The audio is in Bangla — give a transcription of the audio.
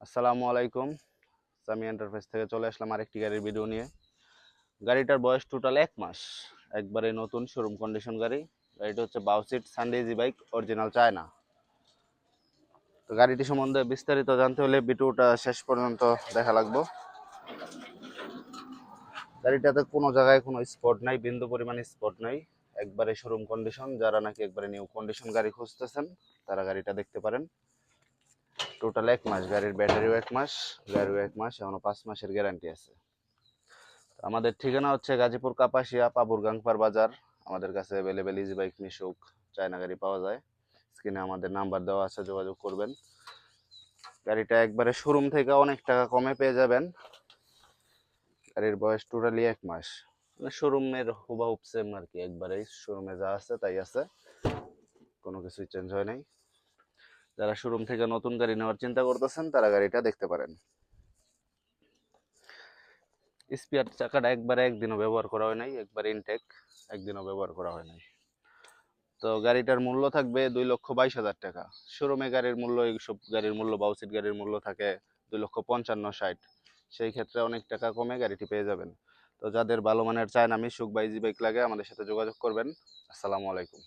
আসসালামু আলাইকুম। সামি এন্টারপ্রাইজ থেকে চলে আসলাম আরেকটি গাড়ির ভিডিও নিয়ে। গাড়িটার বয়স টোটাল 1 মাস, একবারে নতুন শোরুম কন্ডিশন গাড়ি। গাড়িটা হচ্ছে বাউসিট সানডেজি বাইক, অরিজিনাল চায়না। তো গাড়িটি সম্বন্ধে বিস্তারিত জানতে হলে ভিডিওটা শেষ পর্যন্ত দেখা লাগবে। গাড়িটাতে কোনো জায়গায় কোনো স্পট নাই, বিন্দু পরিমাণ স্পট নাই, একবারে শোরুম কন্ডিশন। যারা নাকি একবারে নিউ কন্ডিশন গাড়ি খুঁজতেছেন তারা গাড়িটা দেখতে পারেন। টোটাল 1 মাস, গাড়ির ব্যাটারিও 1 মাস, গাড়িও 1 মাস, এখনো 5 মাসের গ্যারান্টি আছে। আমাদের ঠিকানা হচ্ছে গাজীপুর কাপাসিয়া পাবুর গাংপার বাজার। আমাদের কাছে অ্যাভেলেবেল ইজি বাইক, মিশুক, চায়না গাড়ি পাওয়া যায়। স্ক্রিনে আমাদের নাম্বার দেওয়া আছে, যোগাযোগ করবেন। গাড়িটা একবারে শোরুম থেকে অনেক টাকা কমে পেয়ে যাবেন। গাড়ির বয়স টোটালি 1 মাস, মানে শোরুমের হুবাহুব সেম আর কি, একবারেই শোরুমে যা আছে তাই আছে, কোনো কিছুই চেঞ্জ হয় নাই। যারা শোরুম থেকে নতুন গাড়ি নেওয়ার চিন্তা করতেছেন তারা গাড়িটা দেখতে পারেন। স্পেয়ার চাকাটা একবারে একদিনও ব্যবহার করা হয় নাই, একবারে ইনটেক, একদিনও ব্যবহার করা হয় নাই। তো গাড়িটার মূল্য থাকবে 2,22,000 টাকা। শোরুমে গাড়ির মূল্য, এইসব গাড়ির মূল্য, বাউসিট গাড়ির মূল্য থাকে 2,55,000-60। সেই ক্ষেত্রে অনেক টাকা কমে গাড়িটি পেয়ে যাবেন। তো যাদের ভালো মানের চায়না মিশুক বা ইজি বাইক লাগে আমাদের সাথে যোগাযোগ করবেন। আসসালামু আলাইকুম।